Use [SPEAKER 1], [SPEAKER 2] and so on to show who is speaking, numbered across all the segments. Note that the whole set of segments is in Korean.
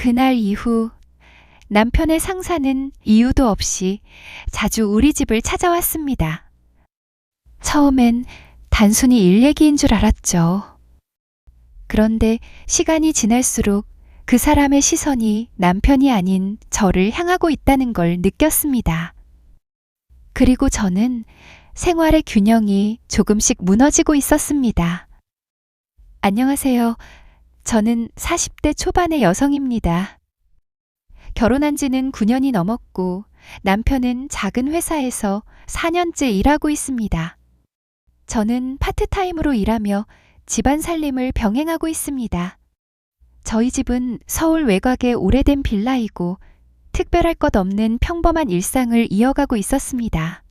[SPEAKER 1] 그날 이후 남편의 상사는 이유도 없이 자주 우리 집을 찾아왔습니다. 처음엔 단순히 일 얘기인 줄 알았죠. 그런데 시간이 지날수록 그 사람의 시선이 남편이 아닌 저를 향하고 있다는 걸 느꼈습니다. 그리고 저는 생활의 균형이 조금씩 무너지고 있었습니다. 안녕하세요. 저는 40대 초반의 여성입니다. 결혼한 지는 9년이 넘었고 남편은 작은 회사에서 4년째 일하고 있습니다. 저는 파트타임으로 일하며 집안 살림을 병행하고 있습니다. 저희 집은 서울 외곽의 오래된 빌라이고 특별할 것 없는 평범한 일상을 이어가고 있었습니다.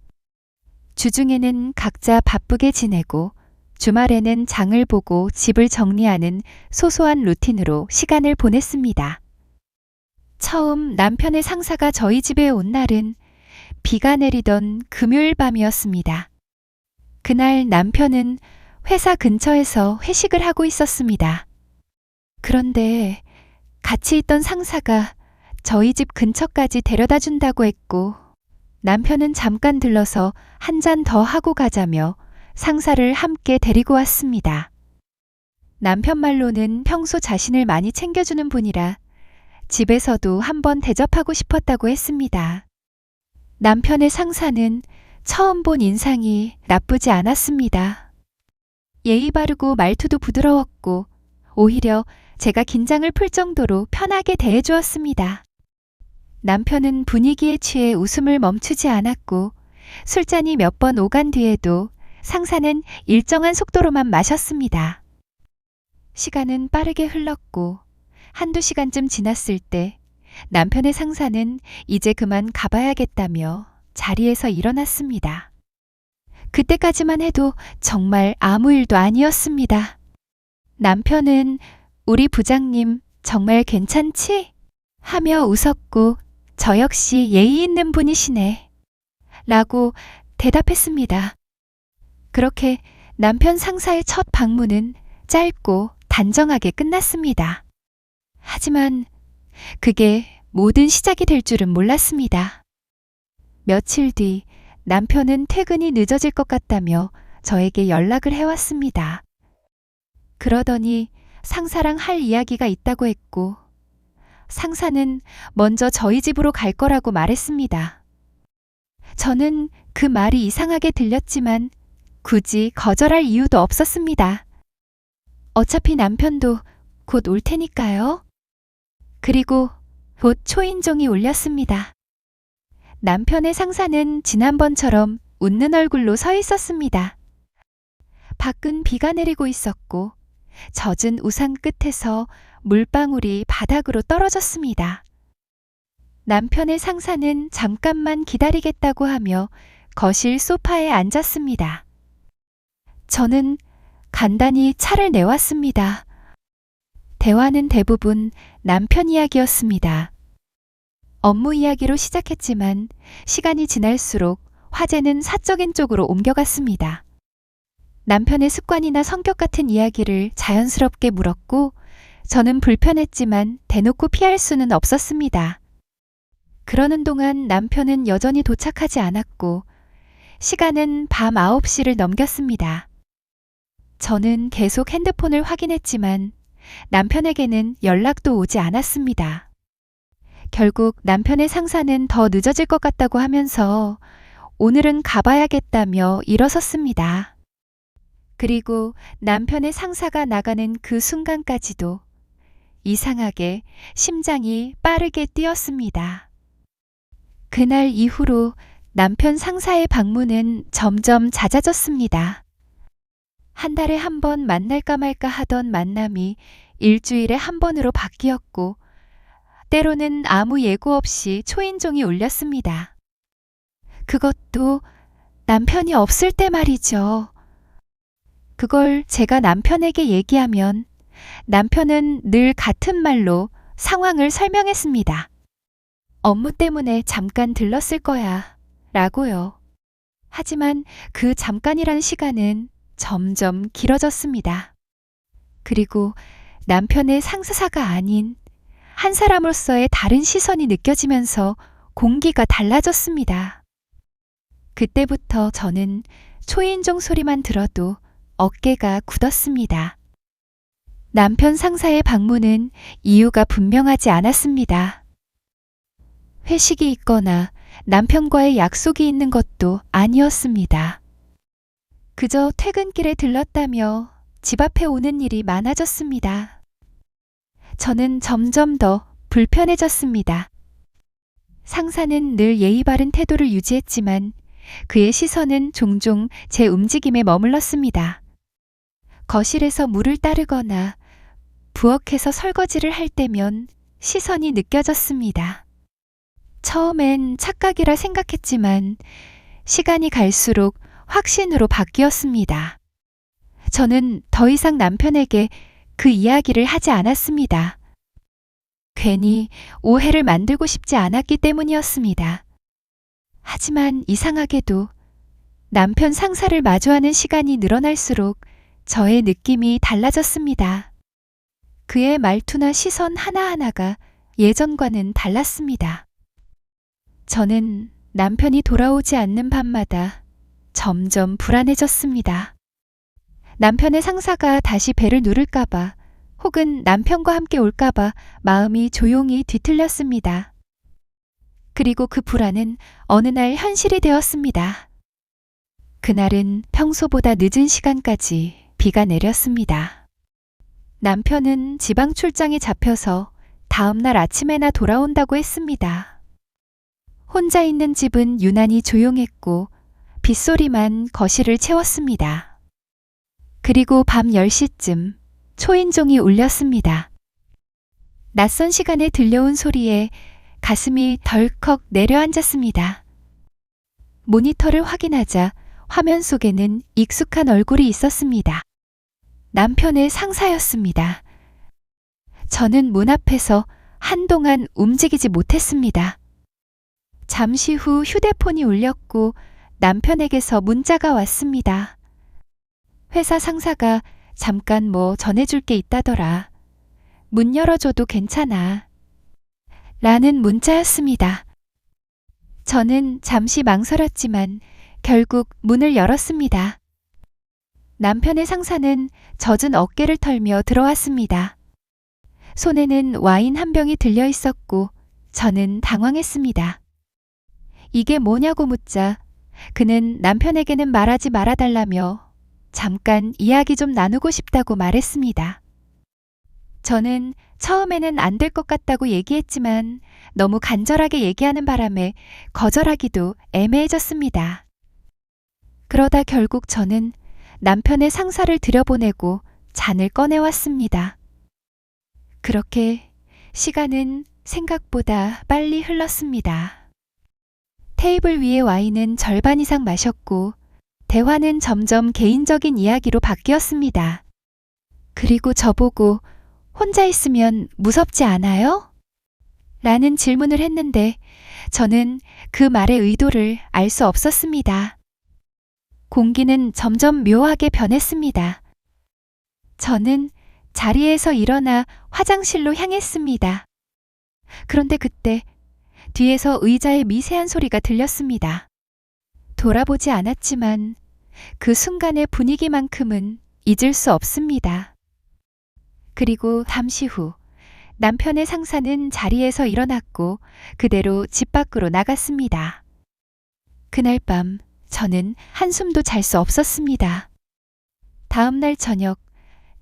[SPEAKER 1] 주중에는 각자 바쁘게 지내고 주말에는 장을 보고 집을 정리하는 소소한 루틴으로 시간을 보냈습니다. 처음 남편의 상사가 저희 집에 온 날은 비가 내리던 금요일 밤이었습니다. 그날 남편은 회사 근처에서 회식을 하고 있었습니다. 그런데 같이 있던 상사가 저희 집 근처까지 데려다 준다고 했고 남편은 잠깐 들러서 한 잔 더 하고 가자며 상사를 함께 데리고 왔습니다. 남편 말로는 평소 자신을 많이 챙겨주는 분이라 집에서도 한번 대접하고 싶었다고 했습니다. 남편의 상사는 처음 본 인상이 나쁘지 않았습니다. 예의 바르고 말투도 부드러웠고 오히려 제가 긴장을 풀 정도로 편하게 대해주었습니다. 남편은 분위기에 취해 웃음을 멈추지 않았고 술잔이 몇 번 오간 뒤에도 상사는 일정한 속도로만 마셨습니다. 시간은 빠르게 흘렀고 한두 시간쯤 지났을 때 남편의 상사는 이제 그만 가봐야겠다며 자리에서 일어났습니다. 그때까지만 해도 정말 아무 일도 아니었습니다. 남편은 우리 부장님 정말 괜찮지? 하며 웃었고 저 역시 예의 있는 분이시네 라고 대답했습니다. 그렇게 남편 상사의 첫 방문은 짧고 단정하게 끝났습니다. 하지만 그게 모든 시작이 될 줄은 몰랐습니다. 며칠 뒤 남편은 퇴근이 늦어질 것 같다며 저에게 연락을 해왔습니다. 그러더니 상사랑 할 이야기가 있다고 했고 상사는 먼저 저희 집으로 갈 거라고 말했습니다. 저는 그 말이 이상하게 들렸지만 굳이 거절할 이유도 없었습니다. 어차피 남편도 곧 올 테니까요. 그리고 곧 초인종이 울렸습니다. 남편의 상사는 지난번처럼 웃는 얼굴로 서 있었습니다. 밖은 비가 내리고 있었고 젖은 우산 끝에서 물방울이 바닥으로 떨어졌습니다. 남편의 상사는 잠깐만 기다리겠다고 하며 거실 소파에 앉았습니다. 저는 간단히 차를 내왔습니다. 대화는 대부분 남편 이야기였습니다. 업무 이야기로 시작했지만 시간이 지날수록 화제는 사적인 쪽으로 옮겨갔습니다. 남편의 습관이나 성격 같은 이야기를 자연스럽게 물었고 저는 불편했지만 대놓고 피할 수는 없었습니다. 그러는 동안 남편은 여전히 도착하지 않았고 시간은 밤 9시를 넘겼습니다. 저는 계속 핸드폰을 확인했지만 남편에게는 연락도 오지 않았습니다. 결국 남편의 상사는 더 늦어질 것 같다고 하면서 오늘은 가봐야겠다며 일어섰습니다. 그리고 남편의 상사가 나가는 그 순간까지도 이상하게 심장이 빠르게 뛰었습니다. 그날 이후로 남편 상사의 방문은 점점 잦아졌습니다. 한 달에 한 번 만날까 말까 하던 만남이 일주일에 한 번으로 바뀌었고 때로는 아무 예고 없이 초인종이 울렸습니다. 그것도 남편이 없을 때 말이죠. 그걸 제가 남편에게 얘기하면 남편은 늘 같은 말로 상황을 설명했습니다. 업무 때문에 잠깐 들렀을 거야 라고요. 하지만 그 잠깐이란 시간은 점점 길어졌습니다. 그리고 남편의 상사가 아닌 한 사람으로서의 다른 시선이 느껴지면서 공기가 달라졌습니다. 그때부터 저는 초인종 소리만 들어도 어깨가 굳었습니다. 남편 상사의 방문은 이유가 분명하지 않았습니다. 회식이 있거나 남편과의 약속이 있는 것도 아니었습니다. 그저 퇴근길에 들렀다며 집 앞에 오는 일이 많아졌습니다. 저는 점점 더 불편해졌습니다. 상사는 늘 예의 바른 태도를 유지했지만 그의 시선은 종종 제 움직임에 머물렀습니다. 거실에서 물을 따르거나 부엌에서 설거지를 할 때면 시선이 느껴졌습니다. 처음엔 착각이라 생각했지만 시간이 갈수록 확신으로 바뀌었습니다. 저는 더 이상 남편에게 그 이야기를 하지 않았습니다. 괜히 오해를 만들고 싶지 않았기 때문이었습니다. 하지만 이상하게도 남편 상사를 마주하는 시간이 늘어날수록 저의 느낌이 달라졌습니다. 그의 말투나 시선 하나하나가 예전과는 달랐습니다. 저는 남편이 돌아오지 않는 밤마다 점점 불안해졌습니다. 남편의 상사가 다시 배를 누를까봐 혹은 남편과 함께 올까봐 마음이 조용히 뒤틀렸습니다. 그리고 그 불안은 어느 날 현실이 되었습니다. 그날은 평소보다 늦은 시간까지 비가 내렸습니다. 남편은 지방 출장에 잡혀서 다음날 아침에나 돌아온다고 했습니다. 혼자 있는 집은 유난히 조용했고 빗소리만 거실을 채웠습니다. 그리고 밤 10시쯤 초인종이 울렸습니다. 낯선 시간에 들려온 소리에 가슴이 덜컥 내려앉았습니다. 모니터를 확인하자 화면 속에는 익숙한 얼굴이 있었습니다. 남편의 상사였습니다. 저는 문 앞에서 한동안 움직이지 못했습니다. 잠시 후 휴대폰이 울렸고 남편에게서 문자가 왔습니다. 회사 상사가 잠깐 뭐 전해줄 게 있다더라. 문 열어줘도 괜찮아. 라는 문자였습니다. 저는 잠시 망설였지만 결국 문을 열었습니다. 남편의 상사는 젖은 어깨를 털며 들어왔습니다. 손에는 와인 한 병이 들려 있었고 저는 당황했습니다. 이게 뭐냐고 묻자 그는 남편에게는 말하지 말아달라며 잠깐 이야기 좀 나누고 싶다고 말했습니다. 저는 처음에는 안 될 것 같다고 얘기했지만 너무 간절하게 얘기하는 바람에 거절하기도 애매해졌습니다. 그러다 결국 저는 남편의 상사를 들여보내고 잔을 꺼내왔습니다. 그렇게 시간은 생각보다 빨리 흘렀습니다. 테이블 위의 와인은 절반 이상 마셨고 대화는 점점 개인적인 이야기로 바뀌었습니다. 그리고 저보고 혼자 있으면 무섭지 않아요? 라는 질문을 했는데 저는 그 말의 의도를 알 수 없었습니다. 공기는 점점 묘하게 변했습니다. 저는 자리에서 일어나 화장실로 향했습니다. 그런데 그때 뒤에서 의자의 미세한 소리가 들렸습니다. 돌아보지 않았지만 그 순간의 분위기만큼은 잊을 수 없습니다. 그리고 잠시 후 남편의 상사는 자리에서 일어났고 그대로 집 밖으로 나갔습니다. 그날 밤 저는 한숨도 잘 수 없었습니다. 다음 날 저녁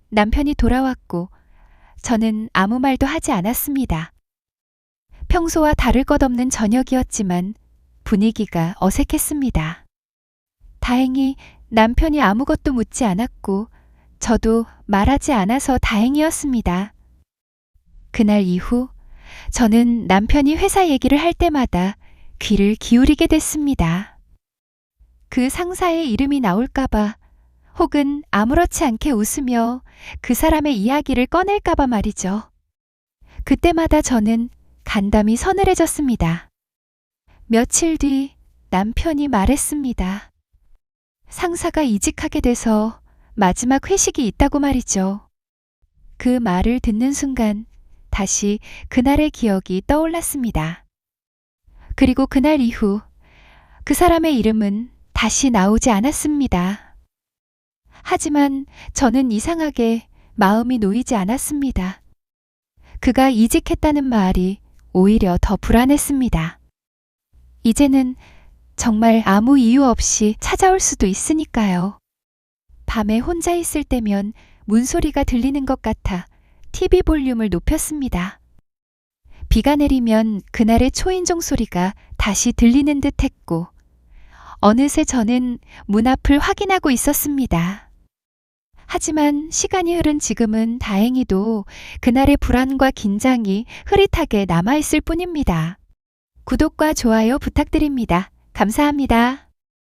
[SPEAKER 1] 남편이 돌아왔고 저는 아무 말도 하지 않았습니다. 평소와 다를 것 없는 저녁이었지만 분위기가 어색했습니다. 다행히 남편이 아무것도 묻지 않았고 저도 말하지 않아서 다행이었습니다. 그날 이후 저는 남편이 회사 얘기를 할 때마다 귀를 기울이게 됐습니다. 그 상사의 이름이 나올까봐 혹은 아무렇지 않게 웃으며 그 사람의 이야기를 꺼낼까봐 말이죠. 그때마다 저는 간담이 서늘해졌습니다. 며칠 뒤 남편이 말했습니다. 상사가 이직하게 돼서 마지막 회식이 있다고 말이죠. 그 말을 듣는 순간 다시 그날의 기억이 떠올랐습니다. 그리고 그날 이후 그 사람의 이름은 다시 나오지 않았습니다. 하지만 저는 이상하게 마음이 놓이지 않았습니다. 그가 이직했다는 말이 오히려 더 불안했습니다. 이제는 정말 아무 이유 없이 찾아올 수도 있으니까요. 밤에 혼자 있을 때면 문소리가 들리는 것 같아 TV 볼륨을 높였습니다. 비가 내리면 그날의 초인종 소리가 다시 들리는 듯 했고, 어느새 저는 문 앞을 확인하고 있었습니다. 하지만 시간이 흐른 지금은 다행히도 그날의 불안과 긴장이 흐릿하게 남아있을 뿐입니다. 구독과 좋아요 부탁드립니다. 감사합니다.